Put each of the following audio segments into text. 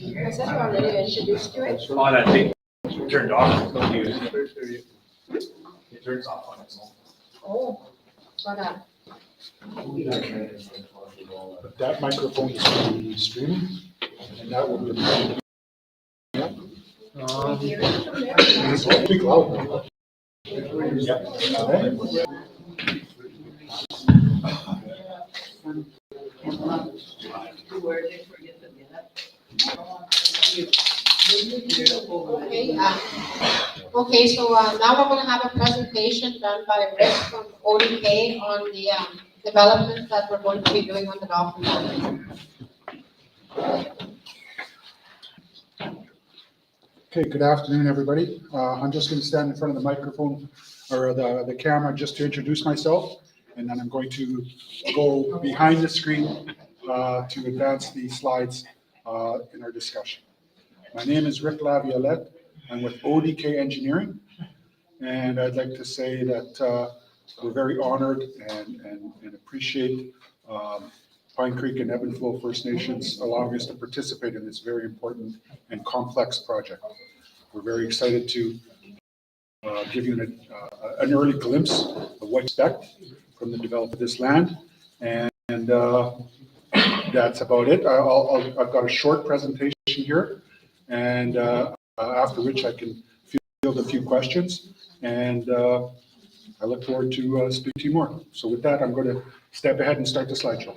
I said you already introduced to it. On that thing, turned off. It turns off on its own. Oh, but But that microphone is going to be streaming, and that will be. can you hear it from there? Speak loud. Okay, so now we're going to have a presentation done by Rick from ODK on the development that we're going to be doing on the Dolphin. Okay, good afternoon, everybody. I'm just going to stand in front of the microphone or the camera just to introduce myself, and then I'm going to go behind the screen to advance the slides in our discussion. My name is Rick Laviolette. I'm with ODK Engineering, and I'd like to say that we're very honored and appreciate Pine Creek and Ebb and Flow First Nations allowing us to participate in this very important and complex project. We're very excited to give you an early glimpse of what to expect from the development of this land, and that's about it. I've got a short presentation here, and after which I can field a few questions, and I look forward to speak to you more. So with that, I'm going to step ahead and start the slideshow.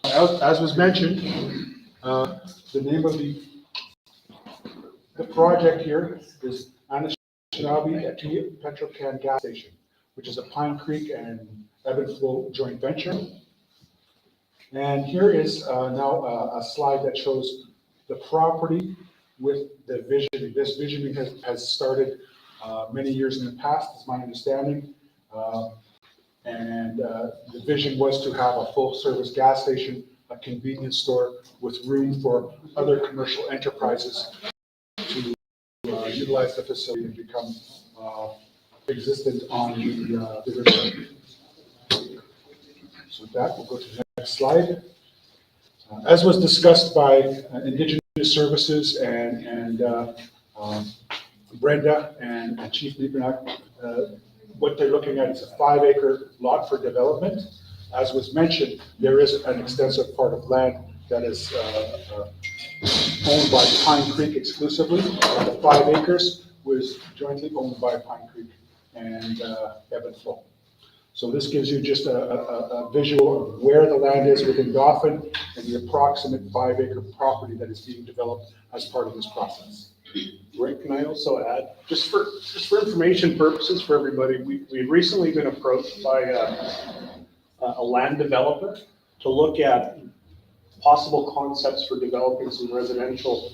As was mentioned, the name of the project here is Anishinabe Petrocan Gas Station, which is a Pine Creek and Ebb and Flow joint venture. And here is now a slide that shows the property with the visioning. This visioning has started many years in the past, is my understanding. And the vision was to have a full-service gas station, a convenience store with room for other commercial enterprises to utilize the facility and become existent on the river. So with that, we'll go to the next slide. As was discussed by Indigenous Services and Brenda and Chief Liebrecht, what they're looking at is a 5-acre lot for development. As was mentioned, there is an extensive part of land that is owned by Pine Creek exclusively. The 5 acres was jointly owned by Pine Creek and Ebb and Flow. So this gives you just a visual of where the land is within Dauphin and the approximate 5-acre property that is being developed as part of this process. Rick, can I also add, just for information purposes for everybody, we've recently been approached by a land developer to look at possible concepts for developing some residential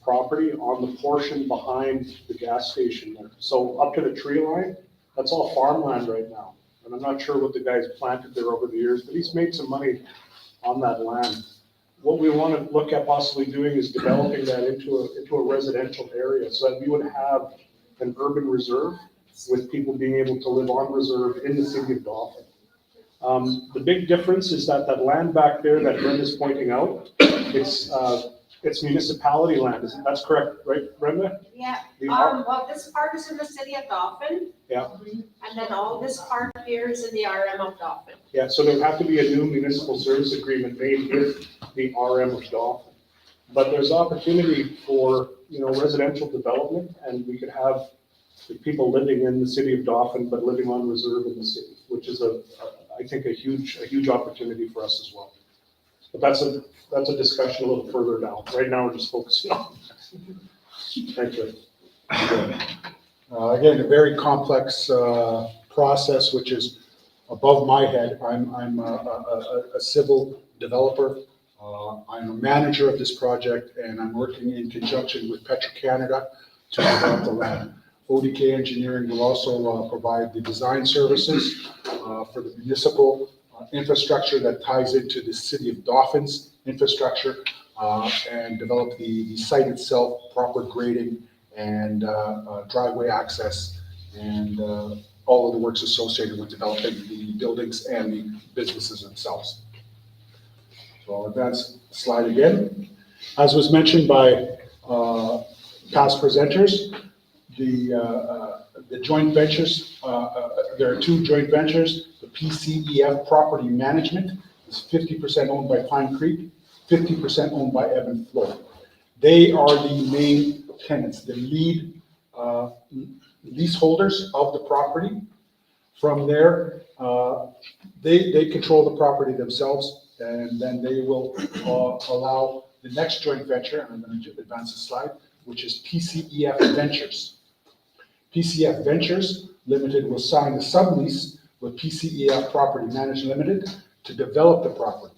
property on the portion behind the gas station there. So up to the tree line, that's all farmland right now. And I'm not sure what the guy's planted there over the years, but he's made some money on that land. What we want to look at possibly doing is developing that into a residential area so that we would have an urban reserve with people being able to live on reserve in the city of Dauphin. The big difference is that land back there that Brenda's pointing out, it's municipality land. That's correct, right, Brenda? Yeah, The well, this part is in the city of Dauphin. Yeah. And then all this part here is in the RM of Dauphin. Yeah, so there would have to be a new municipal service agreement made with the RM of Dauphin. But there's opportunity for, residential development, and we could have people living in the city of Dauphin, but living on reserve in the city, which is I think a huge opportunity for us as well. But that's a discussion a little further down. Right now, we're just focusing on. Thank you. Again, a very complex process, which is above my head. I'm a civil developer. I'm a manager of this project, and I'm working in conjunction with Petro-Canada to develop the land. ODK Engineering will also provide the design services for the municipal infrastructure that ties into the city of Dauphin's infrastructure and develop the site itself, proper grading and driveway access and all of the works associated with developing the buildings and the businesses themselves. So I'll advance the slide again. As was mentioned by past presenters, the joint ventures, there are two joint ventures. The PCEF Property Management is 50% owned by Pine Creek, 50% owned by Ebb and Flow. They are the main tenants, the lead leaseholders of the property. From there, they control the property themselves, and then they will allow the next joint venture, and I'm going to advance the slide, which is PCEF Ventures. PCF Ventures Limited will sign a sublease with PCEF Property Management Limited to develop the property.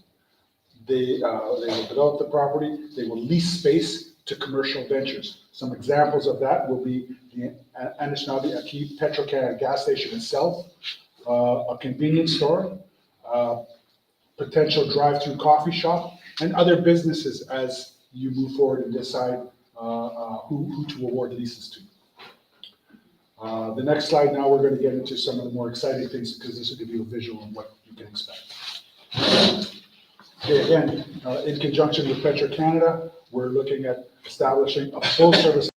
They will develop the property, they will lease space to commercial ventures. Some examples of that will be the Anishinabe gas station itself, a convenience store, potential drive-through coffee shop, and other businesses as you move forward and decide who to award leases to. The next slide now, we're going to get into some of the more exciting things because this will give you a visual of what you can expect. Okay, again, in conjunction with Petro-Canada, we're looking at establishing a full-service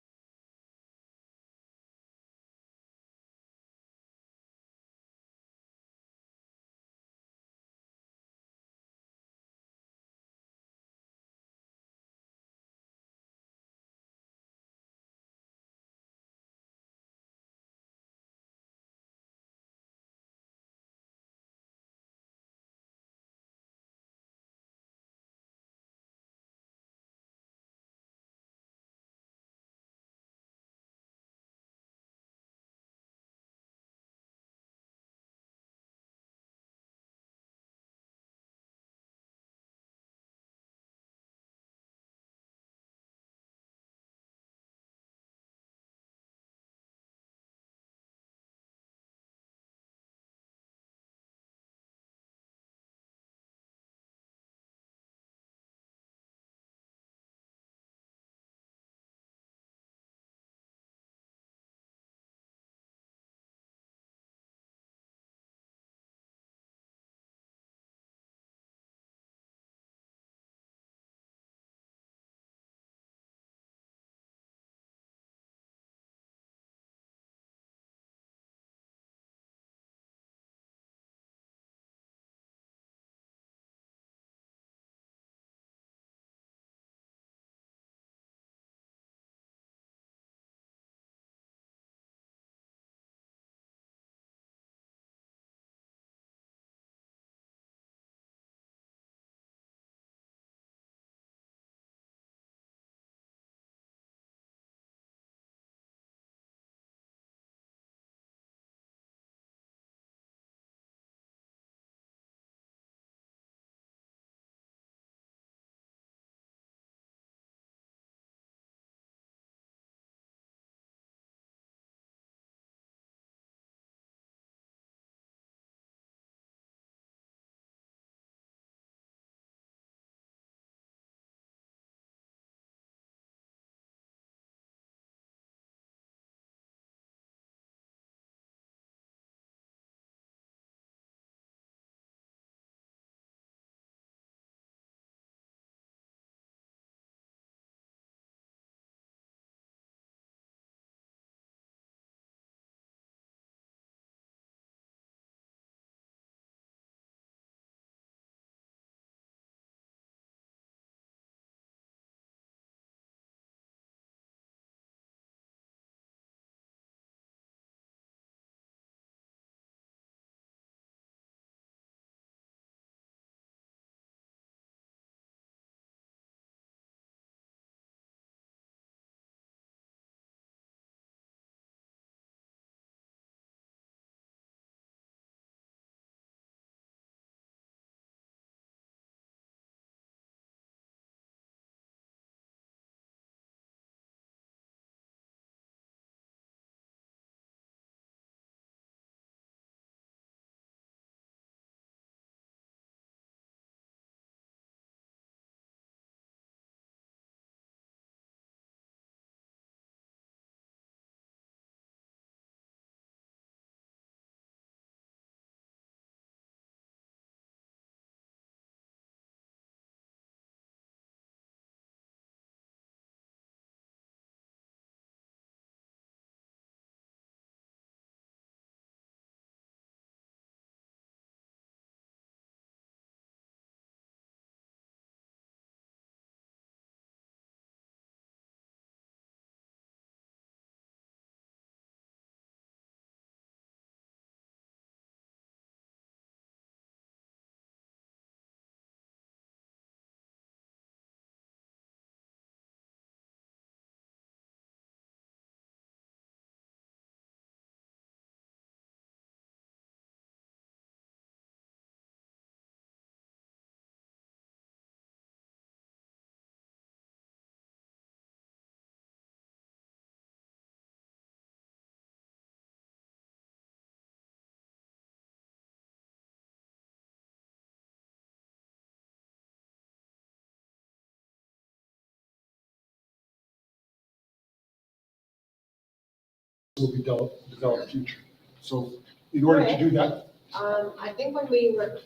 will be developed future. So in order to do that, I think when we were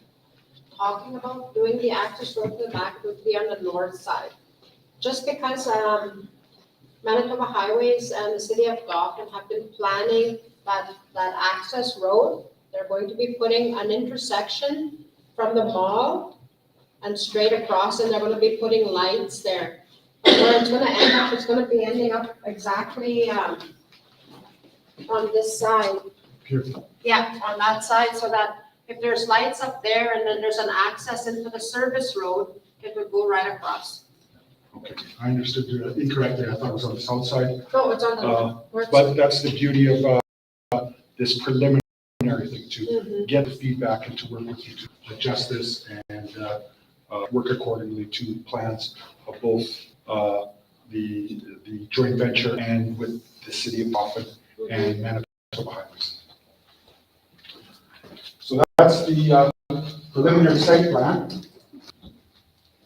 talking about doing the access road to the back, it would be on the north side. Just because, Manitoba Highways and the city of Dauphin have been planning that access road. They're going to be putting an intersection from the mall and straight across, and they're gonna be putting lights there. But where it's gonna end up, it's gonna be ending up exactly, on this side. here, Yeah, on that side, so that if there's lights up there and then there's an access into the service road, it would go right across. okay, I understood you incorrectly. I thought it was on the south side. No, it's on the, where it's. But that's the beauty of this preliminary thing, to Mhm. get the feedback and to work with you to adjust this and work accordingly to plans of both the joint venture and with the city of Dauphin and Manitoba Highways. So that's the preliminary site plan.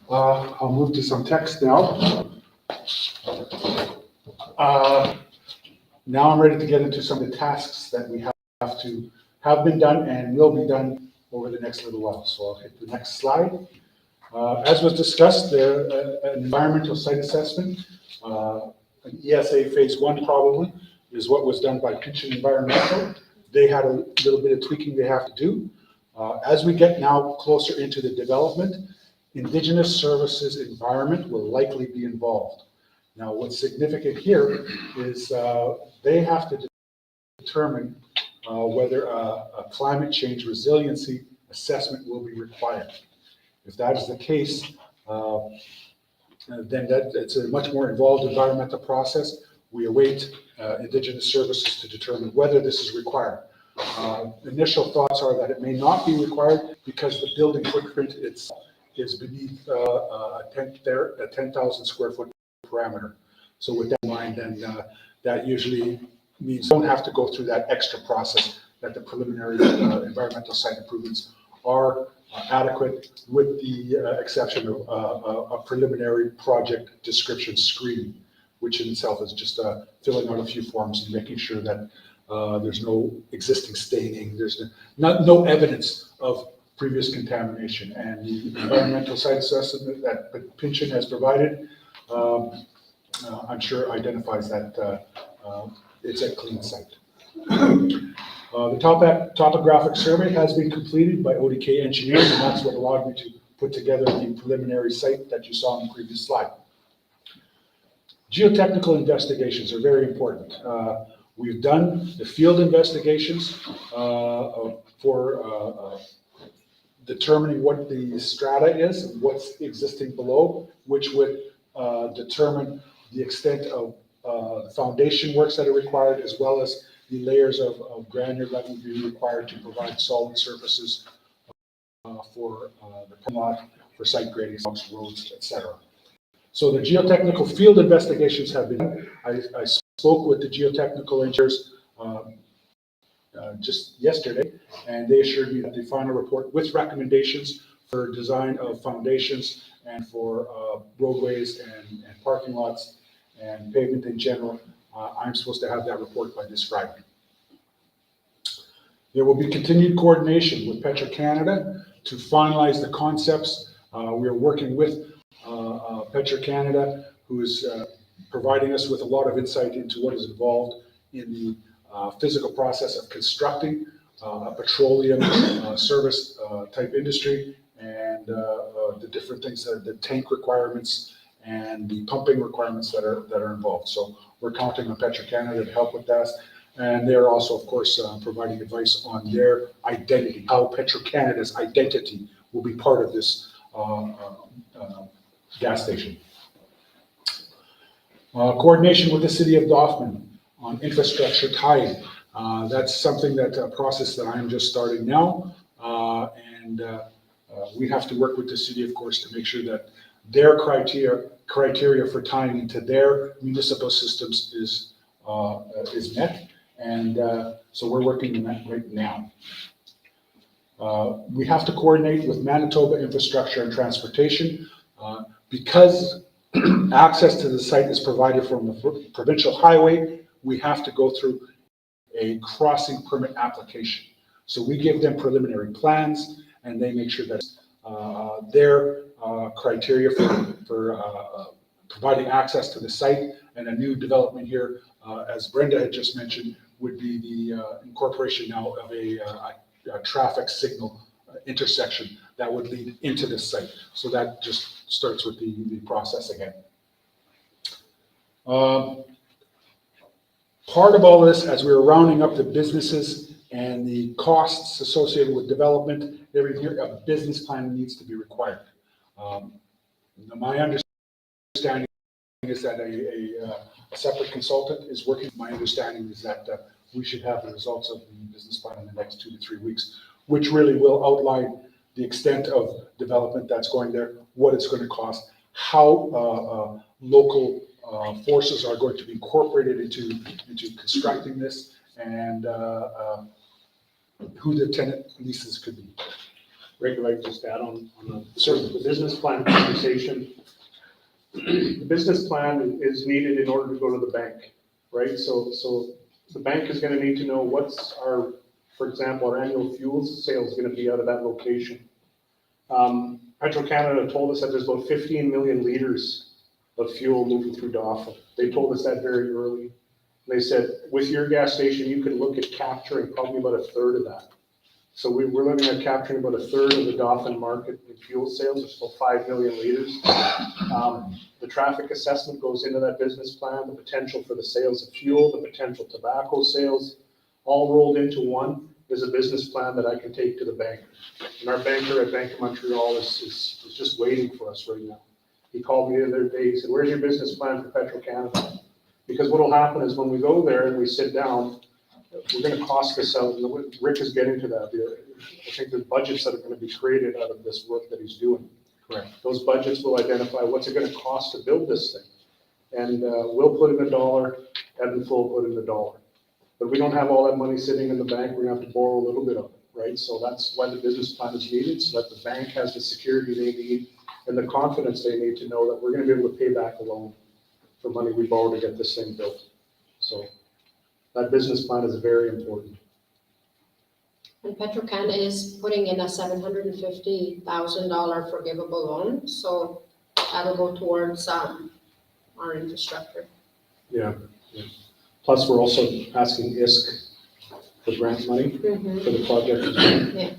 I'll move to some text now. Now I'm ready to get into some of the tasks that we have been done and will be done over the next little while. So I'll hit the next slide. As was discussed, an environmental site assessment, an ESA phase 1 probably, is what was done by Pinchin Environmental. They had a little bit of tweaking they have to do. As we get now closer into the development, Indigenous Services Environment will likely be involved. Now, what's significant here is they have to determine whether a climate change resiliency assessment will be required. If that is the case, then it's a much more involved environmental process. We await Indigenous Services to determine whether this is required. Initial thoughts are that it may not be required because the building footprint is beneath a 10,000 square foot parameter. So with that in mind, then that usually means you don't have to go through that extra process, that the preliminary environmental site improvements are adequate, with the exception of a preliminary project description screen, which in itself is just filling out a few forms and making sure that there's no existing staining, there's no evidence of previous contamination. And the environmental site assessment that Pinchin has provided, I'm sure identifies that it's a clean site. The topographic survey has been completed by ODK Engineering, and that's what allowed me to put together the preliminary site that you saw in the previous slide. Geotechnical investigations are very important. We've done the field investigations for determining what the strata is and what's existing below, which would determine the extent of the foundation works that are required, as well as the layers of granular that would be required to provide solid surfaces for the parking lot, for site grading, roads, etc. So the geotechnical field investigations have been done. I spoke with the geotechnical engineers just yesterday, and they assured me that the final report with recommendations for design of foundations and for roadways and parking lots and pavement in general, I'm supposed to have that report by this Friday. There will be continued coordination with Petro-Canada to finalize the concepts. We are working with Petro-Canada, who is providing us with a lot of insight into what is involved in the physical process of constructing a petroleum service type industry, and the different things, the tank requirements and the pumping requirements that are involved. So we're counting on Petro-Canada to help with that. And they're also, of course, providing advice on their identity, how Petro-Canada's identity will be part of this gas station. Coordination with the city of Dauphin on infrastructure tie-in. That's something a process that I'm just starting now. And we have to work with the city, of course, to make sure that their criteria for tying into their municipal systems is met. And so we're working on that right now. We have to coordinate with Manitoba Infrastructure and Transportation because access to the site is provided from the provincial highway. We have to go through a crossing permit application. So we give them preliminary plans, and they make sure that their criteria for providing access to the site. And a new development here, as Brenda had just mentioned, would be the incorporation now of a traffic signal intersection that would lead into this site. So that just starts with the process again. Part of all this, as we were rounding up the businesses and the costs associated with development, every year a business plan needs to be required. My understanding is that a separate consultant is working. My understanding is that we should have the results of the business plan in the next 2 to 3 weeks, which really will outline the extent of development that's going there, what it's going to cost, how local forces are going to be incorporated into constructing this, and who the tenant leases could be. Rick, if I could just add on the business plan conversation. The business plan is needed in order to go to the bank, right? So the bank is gonna need to know what's our, for example, our annual fuel sales gonna be out of that location. Petro-Canada told us that there's about 15 million liters of fuel moving through Dauphin. They told us that very early. They said, with your gas station, you could look at capturing probably about a third of that. So we're looking at capturing about a third of the Dauphin market in fuel sales, which is about 5 million liters. The traffic assessment goes into that business plan, the potential for the sales of fuel, the potential tobacco sales, all rolled into one is a business plan that I can take to the bank. And our banker at Bank of Montreal is just waiting for us right now. He called me the other day, he said, where's your business plan for Petro-Canada? Because what will happen is when we go there and we sit down, we're gonna cost this out, and Rick is getting to that. I think there's budgets that are gonna be created out of this work that he's doing. Correct. Those budgets will identify what's it gonna cost to build this thing. And we'll put in $1, Evanful will put in $1. But we don't have all that money sitting in the bank, we're gonna have to borrow a little bit of it, right? So that's why the business plan is needed, so that the bank has the security they need and the confidence they need to know that we're gonna be able to pay back a loan for money we borrow to get this thing built. So that business plan is very important. And Petro-Canada is putting in a $750,000 forgivable loan, so that'll go towards our infrastructure. Yeah. Plus, we're also asking ISK for grant money for the project. Yeah.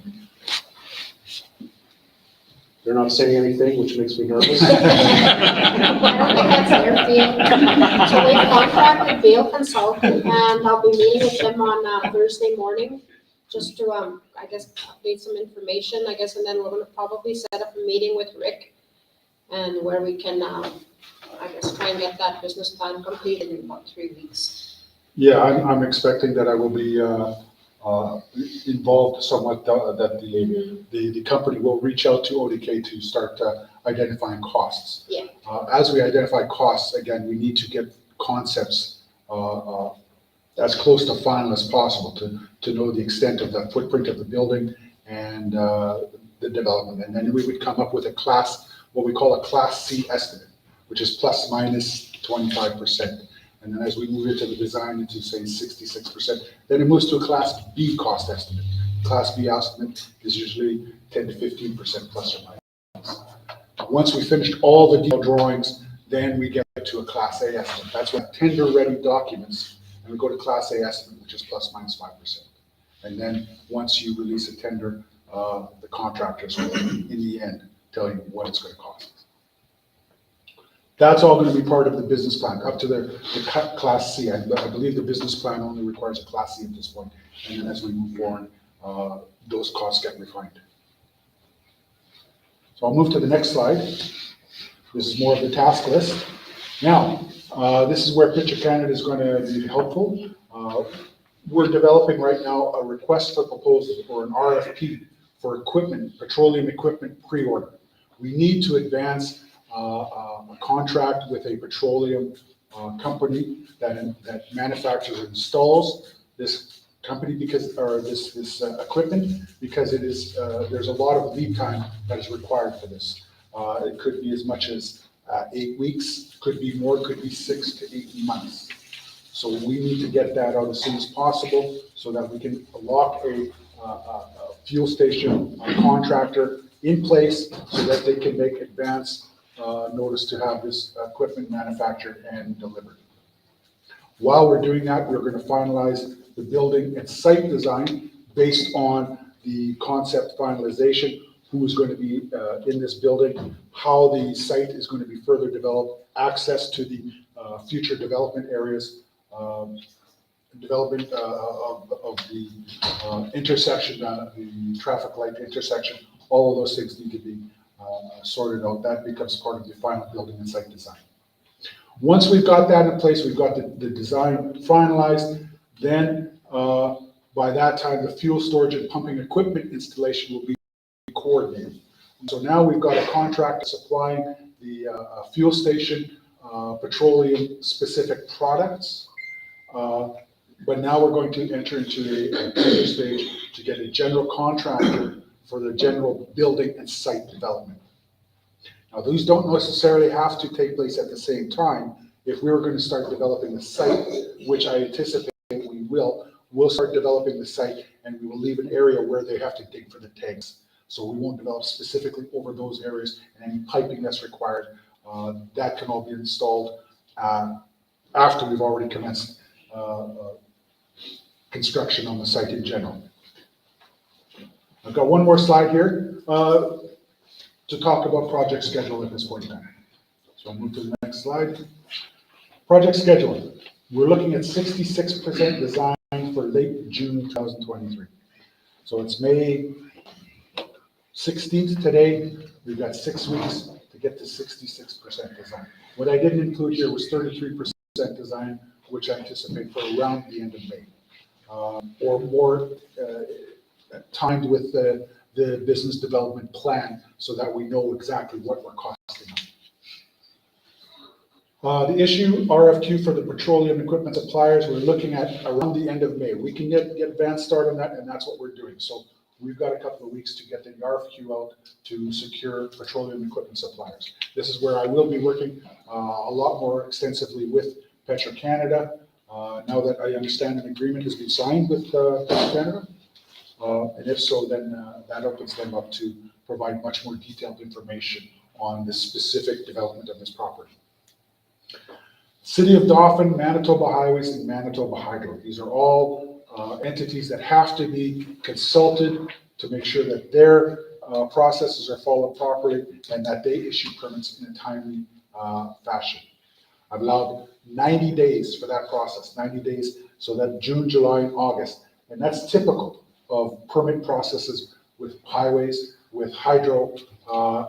They're not saying anything, which makes me nervous. I don't think that's their field. So we've contracted Vail Consultant, and I'll be meeting with them on Thursday morning, just to, I guess, update some information, I guess, and then we're gonna probably set up a meeting with Rick, and where we can, I guess, try and get that business plan completed in about 3 weeks. Yeah, I'm expecting that I will be involved somewhat, that the company will reach out to ODK to start identifying costs. Yeah. As we identify costs, again, we need to get concepts as close to final as possible to know the extent of the footprint of the building and the development. And then we would come up with what we call a Class C estimate, which is plus minus 25%. And then as we move into the design into say 66%, then it moves to a Class B cost estimate. Class B estimate is usually 10 to 15% plus or minus. Once we finished all the detailed drawings, then we get to a Class A estimate. That's when tender-ready documents, and we go to Class A estimate, which is plus minus 5%. And then once you release a tender, the contractors will, in the end, tell you what it's going to cost. That's all going to be part of the business plan, up to the Class C. I believe the business plan only requires a Class C at this point. And then as we move forward, those costs get refined. So I'll move to the next slide. This is more of the task list. Now, this is where Petro-Canada is going to be helpful. We're developing right now a request for proposal or an RFP for equipment, petroleum equipment pre-order. We need to advance a contract with a petroleum company that manufactures and installs this company this equipment, because it is there's a lot of lead time that is required for this. It could be as much as 8 weeks, could be more, could be 6 to 8 months. So we need to get that out as soon as possible so that we can lock a fuel station contractor in place so that they can make advance notice to have this equipment manufactured and delivered. While we're doing that, we're going to finalize the building and site design based on the concept finalization, who is going to be in this building, how the site is going to be further developed, access to the future development areas, development of the intersection, the traffic light intersection, all of those things need to be sorted out. That becomes part of the final building and site design. Once we've got that in place, we've got the design finalized, then by that time, the fuel storage and pumping equipment installation will be coordinated. So now we've got a contract supplying the fuel station petroleum-specific products. But now we're going to enter into a tender stage to get a general contractor for the general building and site development. Now, these don't necessarily have to take place at the same time. If we were going to start developing the site, which I anticipate we will, we'll start developing the site and we will leave an area where they have to dig for the tanks. So we won't develop specifically over those areas, and any piping that's required, that can all be installed after we've already commenced construction on the site in general. I've got one more slide here to talk about project schedule at this point in time. So I'll move to the next slide. Project schedule. We're looking at 66% design for late June 2023. So it's May 16th today. We've got 6 weeks to get to 66% design. What I didn't include here was 33% design, which I anticipate for around the end of May. Or more timed with the business development plan so that we know exactly what we're costing on. The issue RFQ for the petroleum equipment suppliers, we're looking at around the end of May. We can get advanced start on that, and that's what we're doing. So we've got a couple of weeks to get the RFQ out to secure petroleum equipment suppliers. This is where I will be working a lot more extensively with Petro-Canada. Now that I understand an agreement has been signed with Petro-Canada. And if so, then that opens them up to provide much more detailed information on the specific development of this property. City of Dauphin, Manitoba Highways, and Manitoba Hydro. These are all entities that have to be consulted to make sure that their processes are followed properly and that they issue permits in a timely fashion. I've allowed 90 days for that process, 90 days, so that June, July, and August. And that's typical of permit processes with highways, with hydro,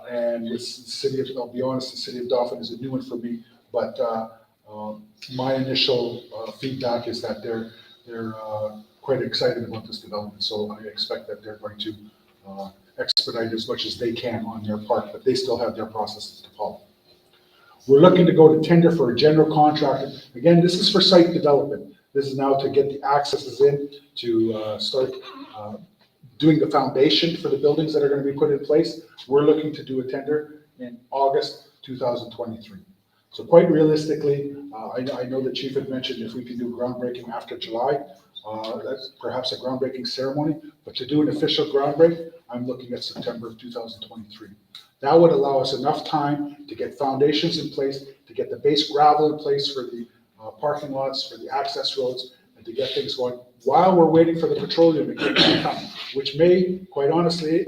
and with the city of, I'll be honest, the city of Dauphin is a new one for me, but my initial feedback is that they're quite excited about this development. So I expect that they're going to expedite as much as they can on their part, but they still have their processes to follow. We're looking to go to tender for a general contractor. Again, this is for site development. This is now to get the accesses in to start doing the foundation for the buildings that are going to be put in place. We're looking to do a tender in August 2023. So quite realistically, I know the chief had mentioned if we can do groundbreaking after July, that's perhaps a groundbreaking ceremony, but to do an official groundbreak, I'm looking at September of 2023. That would allow us enough time to get foundations in place, to get the base gravel in place for the parking lots, for the access roads, and to get things going while we're waiting for the petroleum equipment to come, which may, quite honestly,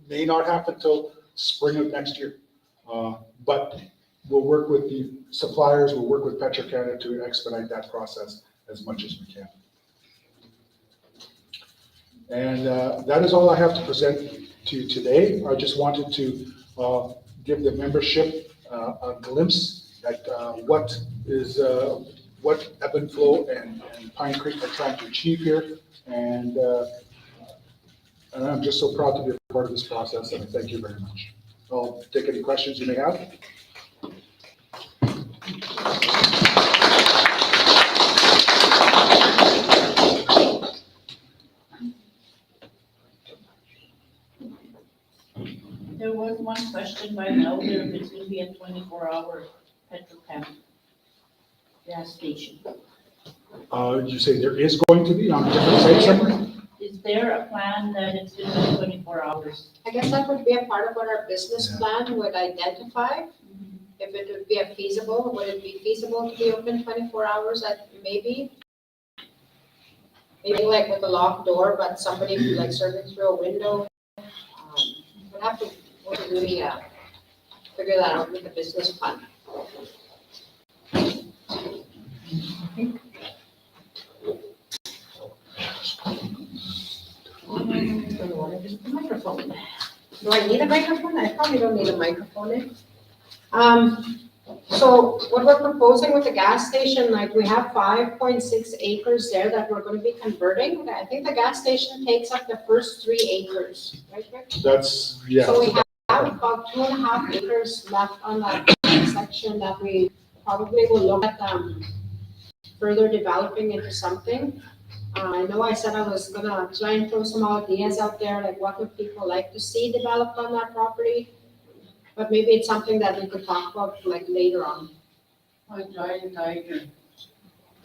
may not happen until spring of next year. But we'll work with the suppliers, we'll work with Petro-Canada to expedite that process as much as we can. And that is all I have to present to you today. I just wanted to give the membership a glimpse at what Ebb and Flow and Pine Creek are trying to achieve here. And I'm just so proud to be a part of this process, and thank you very much. I'll take any questions you may have. There was one question by an elder if it's going to be a 24-hour Petro-Chem gas station. Did you say there is going to be on a different site somewhere? Is there a plan that it's gonna be 24 hours? I guess that would be a part of what our business plan would identify. If it would be a feasible, would it be feasible to be open 24 hours at maybe? Maybe like with a locked door, but somebody like serving through a window. We'd have to really figure that out with the business plan. Microphone. Do I need a microphone? I probably don't need a microphone. So what we're proposing with the gas station, like we have 5.6 acres there that we're gonna be converting. I think the gas station takes up the first 3 acres, right, Rick? That's, yeah. So we have about 2.5 acres left on that section that we probably will look at further developing into something. I know I said I was gonna try and throw some ideas out there, like what would people like to see developed on that property? But maybe it's something that we could talk about like later on. Oh, giant tiger.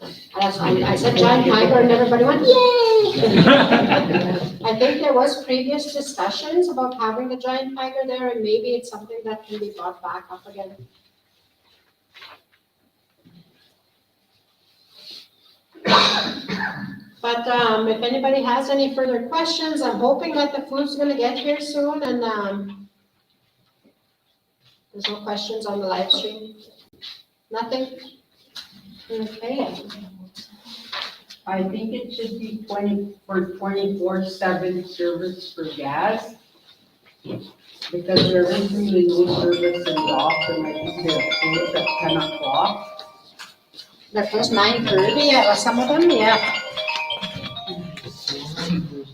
That's why I said giant tiger and everybody went, yay! I think there was previous discussions about having the giant tiger there and maybe it's something that can be brought back up again. But if anybody has any further questions, I'm hoping that the food's gonna get here soon and there's no questions on the live stream? Nothing? Okay. I think it should be 24/7 service for gas. Because there isn't really no service in the office, I think they're closed at 10 o'clock. They're closed 9:30, some of them, yeah.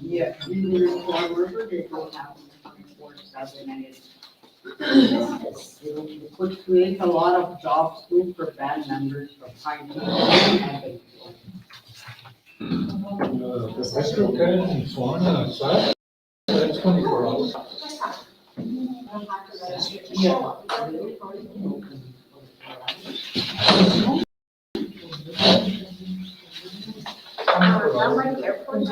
Yeah, either in Fall River, they don't have 24/7 and it would create a lot of jobs too for band members from Pine Peak and The Metro Can in Swan, outside, that's 24 hours. Airport.